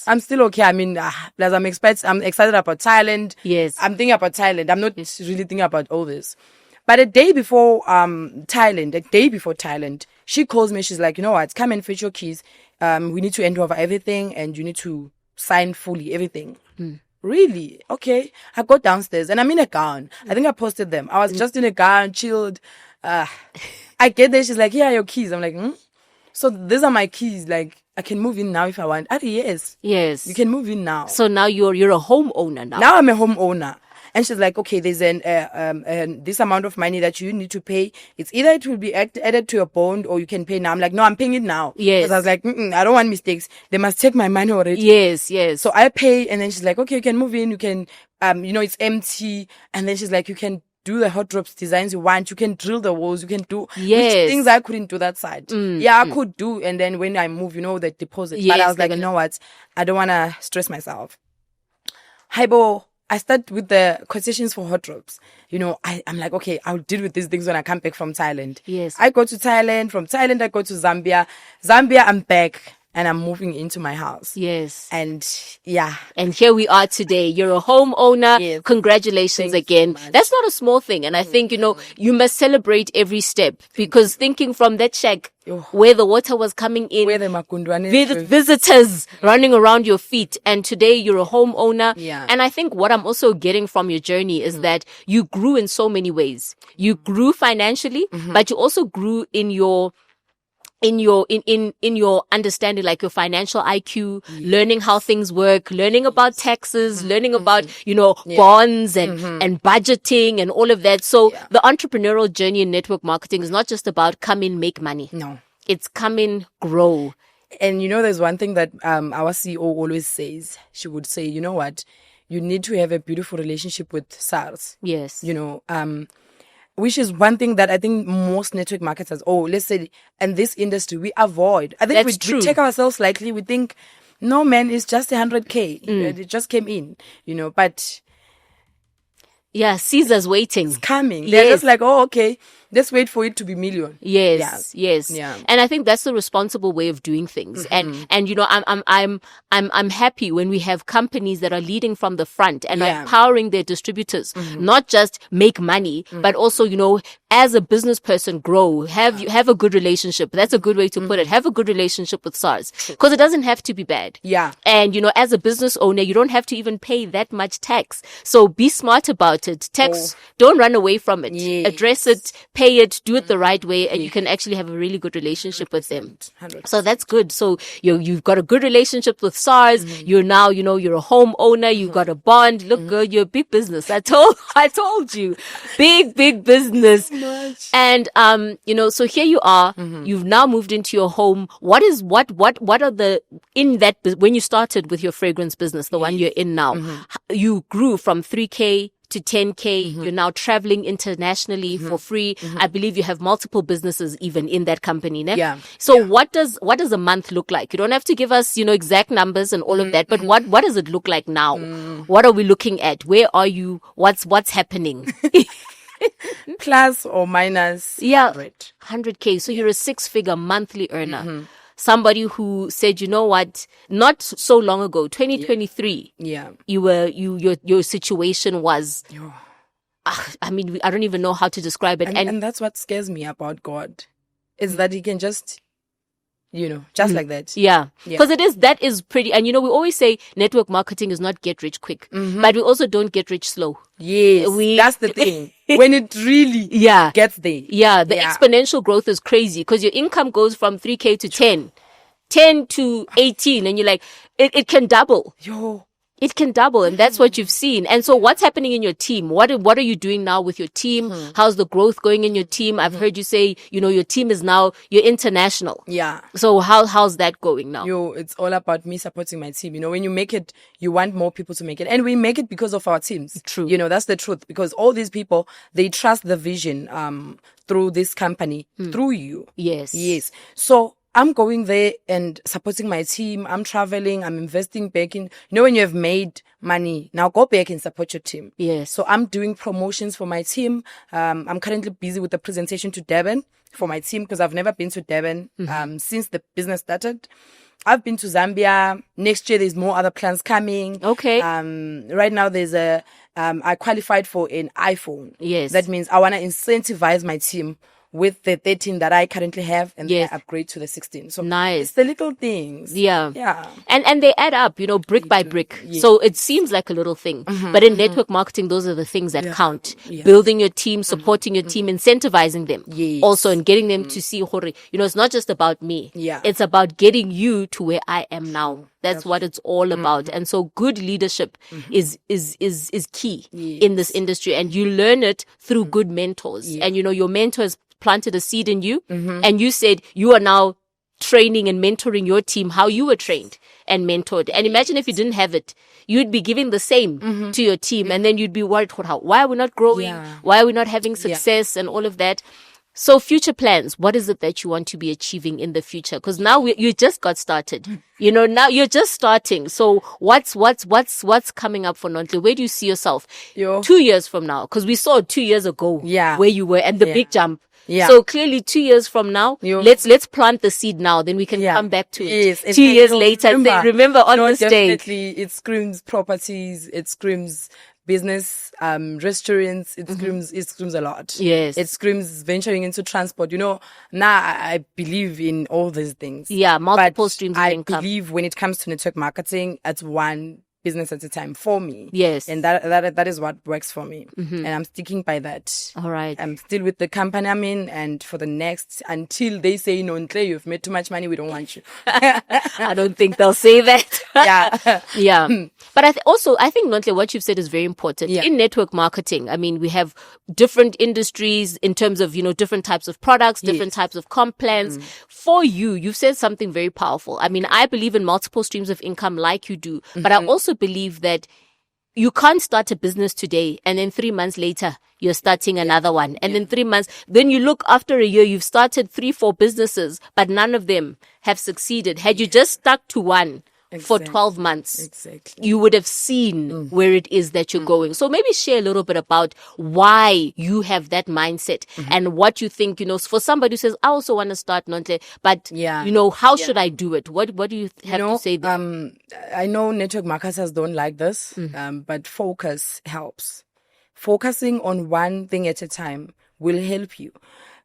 I'm still okay. I mean, plus I'm excited about Thailand. I'm thinking about Thailand. I'm not really thinking about all this. But a day before Thailand, she calls me. She's like, you know what? Come and fetch your keys. We need to hand over everything, and you need to sign fully everything. Really? Okay. I go downstairs and I'm in a gown. I think I posted them. I was just in a gown, chilled. I get there. She's like, here are your keys. I'm like, So these are my keys. Like, I can move in now if I want. Yes. Yes. You can move in now. So now you're a homeowner now. Now I'm a homeowner. And she's like, okay, there's this amount of money that you need to pay. It's either it will be added to your bond or you can pay now. I'm like, no, I'm paying it now. Yes. Because I was like, I don't want mistakes. They must take my money already. Yes, yes. So I pay, and then she's like, okay, you can move in. You can, it's empty. And then she's like, you can do the hot drops designs you want. You can drill the walls. You can do things I couldn't do that side. I could do. And then when I move, the deposit. Yes, but I was like, you know what? I don't want to stress myself. Hibo. I start with the quotations for hot drops. I'm like, okay, I'll deal with these things when I come back from Thailand. Yes. I go to Thailand. From Thailand, I go to Zambia. Zambia, I'm back. And I'm moving into my house. Yes. And yeah. And here we are today. You're a homeowner. Yes. Congratulations again. So that's not a small thing. And I think, you must celebrate every step, because thinking from that shack where the water was coming in, where the makundwane visitors running around your feet, and today you're a homeowner. Yeah. And I think what I'm also getting from your journey is that you grew in so many ways. You grew financially, but you also grew in your understanding, like your financial IQ, learning how things work, learning about taxes, learning about, bonds and budgeting and all of that. So the entrepreneurial journey in network marketing is not just about come in, make money. No. It's come in, grow. And there's one thing that our CEO always says. She would say, you know what? You need to have a beautiful relationship with SARS. Yes. Which is one thing that I think most network marketers, let's say, in this industry, we avoid. I think we take ourselves lightly. We think, no, man, it's just 100K. It just came in, but... Yeah, Caesar's waiting. It's coming. They're just like, okay, let's wait for it to be million. Yes. Yeah. And I think that's the responsible way of doing things. And I'm happy when we have companies that are leading from the front and are empowering their distributors, not just make money, but also, as a business person, grow, have a good relationship. That's a good way to put it. Have a good relationship with SARS, because it doesn't have to be bad. Yeah. And, as a business owner, you don't have to even pay that much tax. So be smart about it. Tax, don't run away from it. Yes. Address it, pay it, do it the right way, and you can actually have a really good relationship with them. 100%. So that's good. So you've got a good relationship with SARS. You're now, you're a homeowner. You've got a bond. Look, girl, you're a big business. I told you, big business. And, so here you are. You've now moved into your home. What are when you started with your fragrance business, the one you're in now, you grew from 3K to 10K. You're now traveling internationally for free. I believe you have multiple businesses even in that company. Ne? Yeah. So what does a month look like? You don't have to give us, exact numbers and all of that, but what does it look like now? What are we looking at? Where are you? What's happening? Plus or minus 100K. So you're a 6-figure monthly earner. Somebody who said, you know what, not so long ago, 2023, your situation was, I don't even know how to describe it. And that's what scares me about God, is that he can just, just like that. Yeah. Because that is pretty, and we always say network marketing is not get rich quick, but we also don't get rich slow. Yes. That's the thing. When it really gets there. Yeah. The exponential growth is crazy, because your income goes from 3K to 10 to 18, and you're like, it can double. It can double, and that's what you've seen. And so what's happening in your team? What are you doing now with your team? How's the growth going in your team? I've heard you say, your team is now, you're international. Yeah. So how's that going now? It's all about me supporting my team. When you make it, you want more people to make it. And we make it because of our teams. True. That's the truth. Because all these people, they trust the vision, through this company, through you. Yes. So I'm going there and supporting my team. I'm traveling. I'm investing back in, when you have made money, now go back and support your team. Yes. So I'm doing promotions for my team. I'm currently busy with the presentation to Durban for my team, because I've never been to Durban, since the business started. I've been to Zambia. Next year, there's more other plans coming. Okay. Right now there's I qualified for an iPhone. Yes. That means I want to incentivize my team with the 13 that I currently have, and Yes. then I upgrade to the 16. So Nice. it's the little things. Yeah. Yeah. And they add up, brick by brick. Yes. So it seems like a little thing. But in network marketing, those are the things that count. Yes. Building your team, supporting your team, incentivizing them. Yes. Also, and getting them to see, it's not just about me. Yeah. It's about getting you to where I am now. That's what it's all about. And so good leadership is key in this industry. And you learn it through good mentors. And your mentor has planted a seed in you. And you said you are now training and mentoring your team how you were trained and mentored. And imagine if you didn't have it, you'd be giving the same to your team. And then you'd be worried, why are we not growing? Yeah. Why are we not having success and all of that? So future plans, what is it that you want to be achieving in the future? Because now you just got started. Now you're just starting. So what's coming up for Nonhle? Where do you see yourself 2 years from now? Because we saw 2 years ago where you were and the big jump. Yeah. So clearly 2 years from now, let's plant the seed now. Then we can come back to it. Yes, 2 years later, remember on this day. Definitely, it screams properties. It screams business, restaurants. It screams a lot. Yes. It screams venturing into transport. Now I believe in all these things. Yeah, multiple streams of income. I believe when it comes to network marketing, it's one business at a time for me. Yes. And that is what works for me. And I'm sticking by that. All right. I'm still with the company I'm in, and for the next, until they say, Nonhle, you've made too much money, we don't want you. I don't think they'll say that. Yeah. Yeah. But I think, Nonhle, what you've said is very important. Yeah. In network marketing, I mean, we have different industries in terms of, different types of products, different types of comp plans. For you, you've said something very powerful. I mean, I believe in multiple streams of income like you do, but I also believe that you can't start a business today and then 3 months later you're starting another one. And then 3 months, then you look after a year, you've started 3-4 businesses, but none of them have succeeded. Had you just stuck to one for 12 months, you would have seen where it is that you're going. So maybe share a little bit about why you have that mindset and what you think, for somebody who says, I also want to start Nonhle, but how should I do it? What do you have to say there? I know network marketers don't like this, but focus helps. Focusing on one thing at a time will help you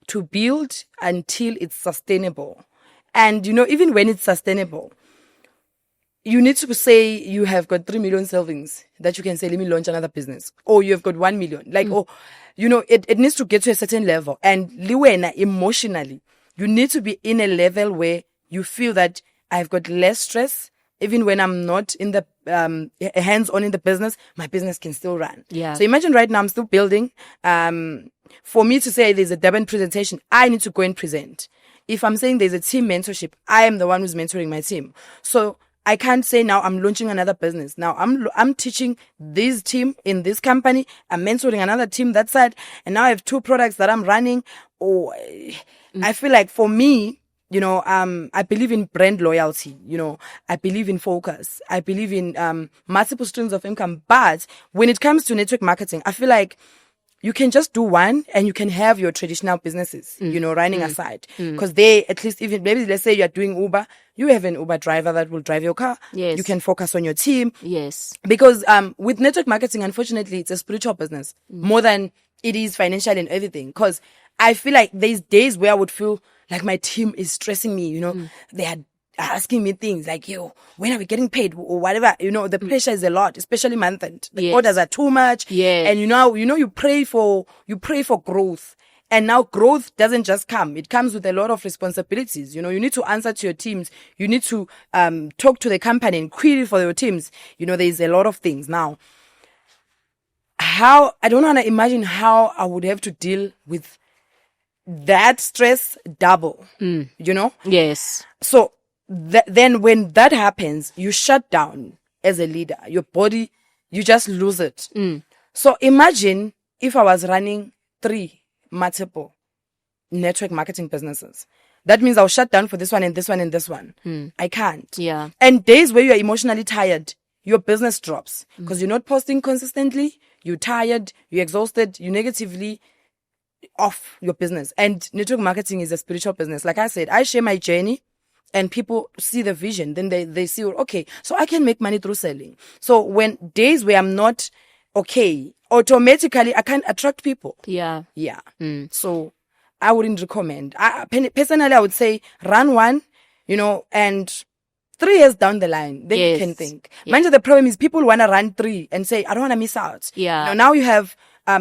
to build until it's sustainable. And, even when it's sustainable, you need to say you have got 3 million savings that you can say, let me launch another business. Or you have got 1 million. It needs to get to a certain level. And liwena, emotionally, you need to be in a level where you feel that I've got less stress. Even when I'm not in the hands-on in the business, my business can still run. Yeah. So imagine right now I'm still building. For me to say there's a Durban presentation, I need to go and present. If I'm saying there's a team mentorship, I am the one who's mentoring my team. So I can't say now I'm launching another business. Now I'm teaching this team in this company. I'm mentoring another team that side. And now I have 2 products that I'm running. I feel like for me, I believe in brand loyalty. I believe in focus. I believe in multiple streams of income. But when it comes to network marketing, I feel like you can just do one and you can have your traditional businesses, running aside. Because they, at least, even maybe let's say you're doing Uber, you have an Uber driver that will drive your car. Yes. You can focus on your team. Yes. Because with network marketing, unfortunately, it's a spiritual business more than it is financial and everything. Because I feel like there's days where I would feel like my team is stressing me, they are asking me things like, when are we getting paid or whatever, the pressure is a lot, especially month end. The orders are too much. Yes. And you pray for growth. And now growth doesn't just come. It comes with a lot of responsibilities. You need to answer to your teams. You need to talk to the company and query for your teams. There's a lot of things. Now, I don't want to imagine how I would have to deal with that stress double, Yes. So then when that happens, you shut down as a leader. Your body, you just lose it. So imagine if I was running 3 multiple network marketing businesses. That means I'll shut down for this one and this one and this one. I can't. Yeah. And days where you're emotionally tired, your business drops because you're not posting consistently. You're tired, you're exhausted, you're negatively off your business. And network marketing is a spiritual business. Like I said, I share my journey and people see the vision. Then they see, okay, so I can make money through selling. So when days where I'm not okay, automatically I can't attract people. Yeah. Yeah. So I wouldn't recommend. Personally, I would say run one, and 3 years down the line, then you can think. Mind you, the problem is people want to run 3 and say, I don't want to miss out. Yeah. Now you have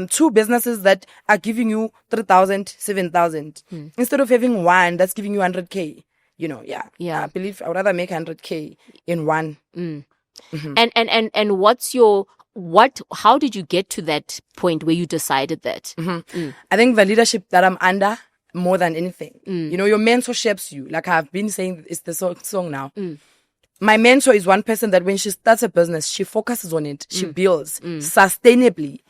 2 businesses that are giving you 3,000, 7,000 instead of having one that's giving you 100K. I believe I would rather make 100K in one. Mm-hmm. And how did you get to that point where you decided that? I think the leadership that I'm under more than anything. Your mentor shapes you. Like I've been saying, it's the song now. My mentor is one person that when she starts a business, she focuses on it. She builds sustainably.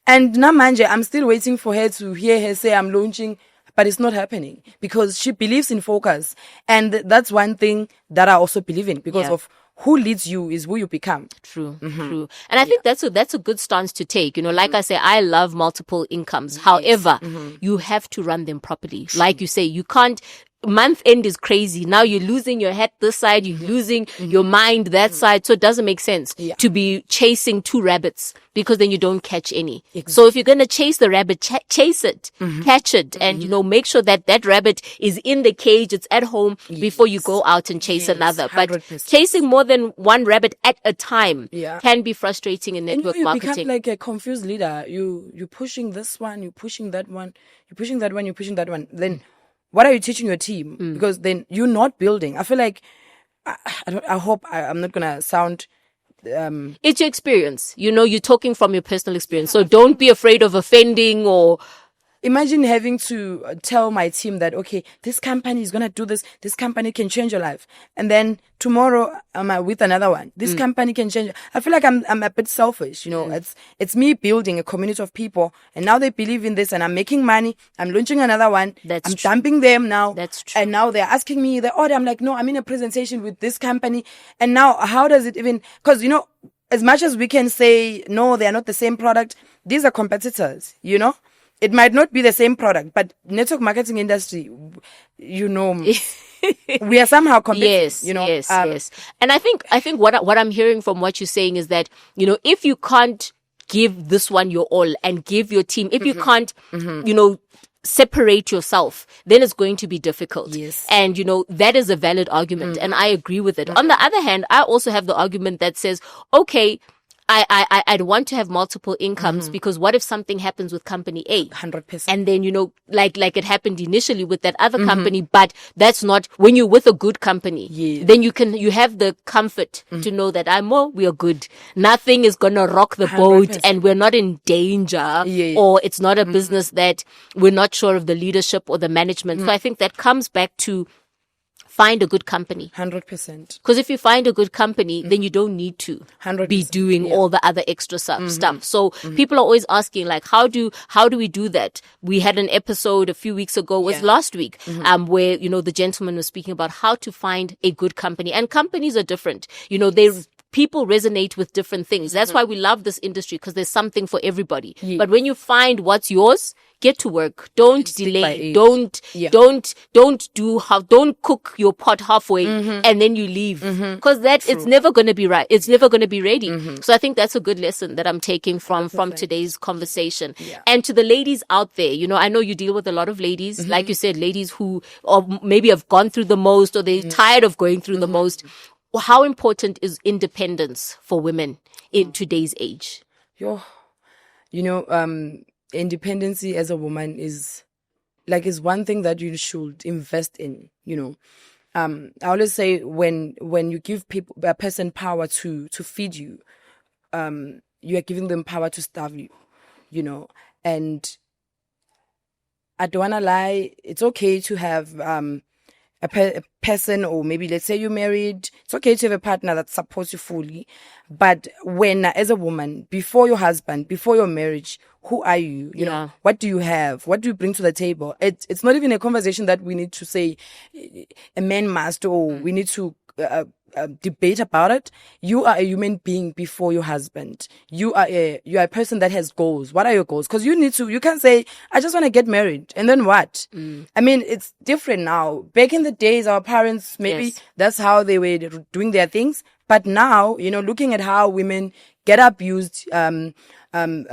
And now, manje, I'm still waiting for her to hear her say I'm launching, but it's not happening because she believes in focus. And that's one thing that I also believe in because of who leads you is who you become. True. And I think that's a good stance to take. Like I say, I love multiple incomes. However, you have to run them properly. Like you say, you can't. Month end is crazy. Now you're losing your head this side, you're losing your mind that side. So it doesn't make sense to be chasing 2 rabbits because then you don't catch any. Exactly. So if you're going to chase the rabbit, chase it, catch it, and make sure that that rabbit is in the cage, it's at home before you go out and chase another. But 100%. Chasing more than one rabbit at a time can be frustrating in network marketing. You become like a confused leader. You're pushing this one, you're pushing that one, you're pushing that one, you're pushing that one. Then what are you teaching your team? Because then you're not building. I feel like, I hope I'm not going to sound... It's your experience. You're talking from your personal experience. So don't be afraid of offending or... Imagine having to tell my team that, okay, this company is going to do this. This company can change your life. And then tomorrow I'm with another one. This company can change. I feel like I'm a bit selfish. It's me building a community of people. And now they believe in this and I'm making money. I'm launching another one. I'm dumping them now. That's true. And now they're asking me the order. I'm like, no, I'm in a presentation with this company. And now how does it even, because, as much as we can say, no, they are not the same product. These are competitors, It might not be the same product, but network marketing industry, we are somehow competing. Yes. And I think what I'm hearing from what you're saying is that, if you can't give this one your all and give your team, if you can't, separate yourself, then it's going to be difficult. Yes. And, that is a valid argument. And I agree with it. On the other hand, I also have the argument that says, okay, I'd want to have multiple incomes because what if something happens with company A? 100%. And then, like it happened initially with that other company, but that's not, when you're with a good company, then you have the comfort to know that we are good. Nothing is going to rock the boat 100%. And we're not in danger or it's not a business that we're not sure of the leadership or the management. So I think that comes back to find a good company. 100%. Because if you find a good company, then you don't need to 100%. be doing all the other extra stuff. So people are always asking, like, how do we do that? We had an episode a few weeks ago, last week, where, the gentleman was speaking about how to find a good company. And companies are different. People resonate with different things. That's why we love this industry, because there's something for everybody. But when you find what's yours, get to work. Don't delay. Don't cook your pot halfway and then you leave. Because it's never going to be right. It's never going to be ready. So I think that's a good lesson that I'm taking from today's conversation. Yeah. And to the ladies out there, I know you deal with a lot of ladies, like you said, ladies who or maybe have gone through the most or they're tired of going through the most. How important is independence for women in today's age? Independency as a woman is one thing that you should invest in. I always say when you give a person power to feed you, you are giving them power to starve you. And I don't wanna lie, it's okay to have a person, or maybe let's say you're married, it's okay to have a partner that supports you fully. But when, as a woman, before your husband, before your marriage, who are you? What do you have? What do you bring to the table? It's not even a conversation that we need to say a man must, or we need to debate about it. You are a human being before your husband. You are a person that has goals. What are your goals? Because you can't say, I just want to get married. And then what? I mean, it's different now. Back in the days, our parents, maybe that's how they were doing their things. But now, looking at how women get abused, some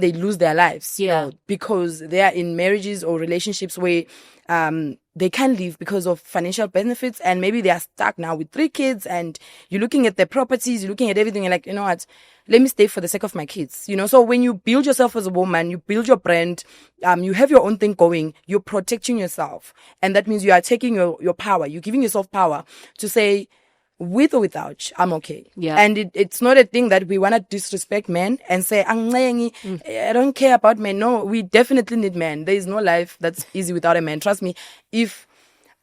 they lose their lives, Yeah. because they are in marriages or relationships where they can't leave because of financial benefits, and maybe they are stuck now with 3 kids, and you're looking at their properties, you're looking at everything, and like, you know what, let me stay for the sake of my kids, So when you build yourself as a woman, you build your brand, you have your own thing going, you're protecting yourself, and that means you are taking your power, you're giving yourself power to say, with or without, I'm okay. Yeah. And it's not a thing that we want to disrespect men and say, I don't care about men. No, we definitely need men. There is no life that's easy without a man. Trust me. If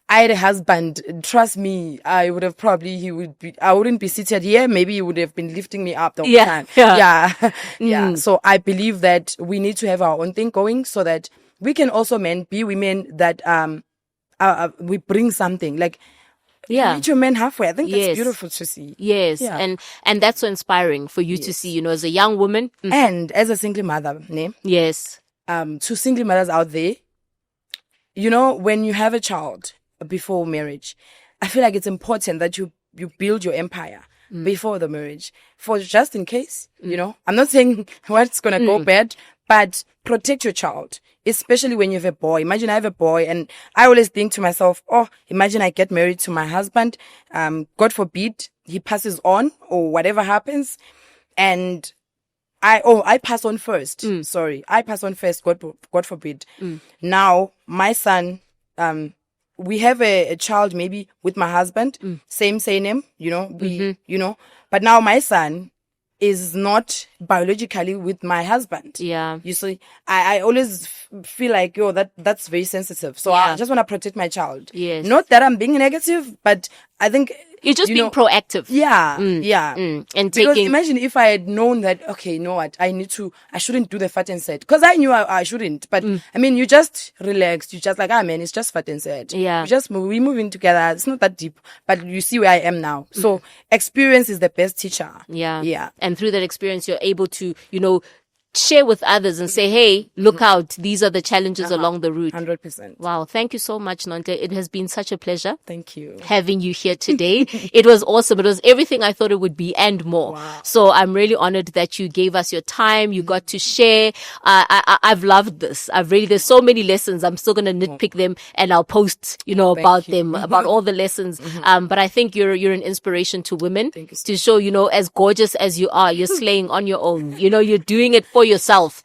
I had a husband, trust me, I wouldn't be seated here. Maybe he would have been lifting me up the whole time. Yeah. So I believe that we need to have our own thing going so that we can also be women that, we bring something like, meet your man halfway. I think that's beautiful to see. Yes. Yeah. And that's so inspiring for you to see, as a young woman. And as a single mother, Yes. To single mothers out there, when you have a child before marriage, I feel like it's important that you build your empire before the marriage, for just in case, I'm not saying what's going to go bad, but protect your child, especially when you have a boy. Imagine I have a boy, and I always think to myself, imagine I get married to my husband, God forbid he passes on or whatever happens, and I pass on first. I pass on first, God forbid. Now my son, we have a child maybe with my husband, same name, but now my son is not biologically with my husband. Yeah. You see, I always feel like, that's very sensitive. So I just want to protect my child. Yes. Not that I'm being negative, but I think you're just being proactive. Yeah. And because imagine if I had known that, okay, you know what, I shouldn't do the fat and sad. Because I knew I shouldn't. But I mean, you just relaxed. You just like, man, it's just fat and sad. Yeah. We move in together. It's not that deep. But you see where I am now. So experience is the best teacher. Yeah. Yeah. And through that experience, you're able to, share with others and say, hey, look out. These are the challenges along the route. 100%. Wow. Thank you so much, Nonhle. It has been such a pleasure. Thank you. Having you here today. It was awesome. It was everything I thought it would be and more. Wow. So I'm really honored that you gave us your time. You got to share. I've loved this. There's so many lessons. I'm still going to nitpick them and I'll post, about them, about all the lessons. But I think you're an inspiration to women to show, as gorgeous as you are, you're slaying on your own. You're doing it for yourself,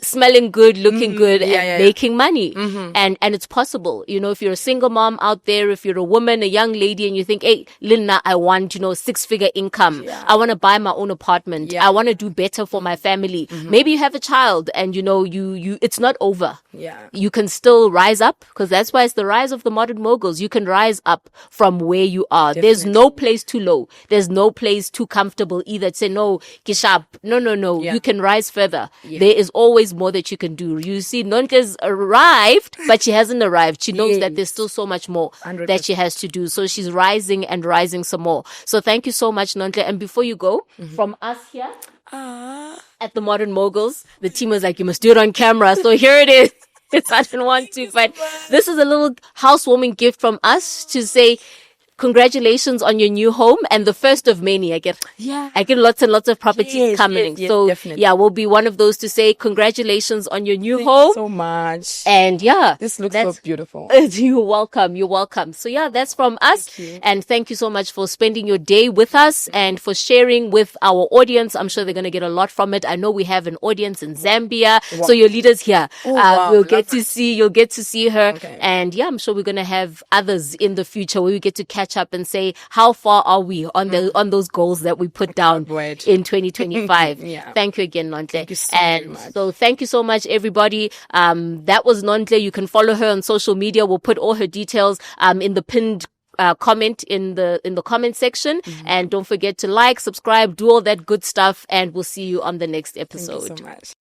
smelling good, looking good, and making money. And it's possible. If you're a single mom out there, if you're a woman, a young lady, and you think, hey, Linda, I want, 6-figure income. I want to buy my own apartment. I want to do better for my family. Maybe you have a child and, you it's not over. Yeah. You can still rise up, because that's why it's the rise of the modern moguls. You can rise up from where you are. Definitely. There's no place too low. There's no place too comfortable either to say, no, Kishap. No. Yeah. You can rise further. Yeah. There is always more that you can do. You see, Nonhle's arrived, but she hasn't arrived. She knows that there's still so much more 100%. that she has to do. So she's rising and rising some more. So thank you so much, Nonhle. And before you go, from us here at the Modern Moguls, the team was like, you must do it on camera. So here it is. I didn't want to, but this is a little housewarming gift from us to say, congratulations on your new home, and the first of many. I get lots and lots of properties coming. Yes, so definitely. we'll be one of those to say congratulations on your new Thank home. you so much. And this looks so beautiful. You're welcome. So that's from us. And thank you so much for spending your day with us and for sharing with our audience. I'm sure they're going to get a lot from it. I know we have an audience in Zambia. Wow. So your leader's here. Wow. You'll get to see her. Okay. And I'm sure we're going to have others in the future where we get to catch up and say, how far are we on those goals that we put down in 2025? Thank you again, Nonhle. Thank you so very much. So thank you so much, everybody. That was Nonhle. You can follow her on social media. We'll put all her details in the pinned comment in the comment section. And don't forget to like, subscribe, do all that good stuff, and we'll see you on the next episode. Thank you so much.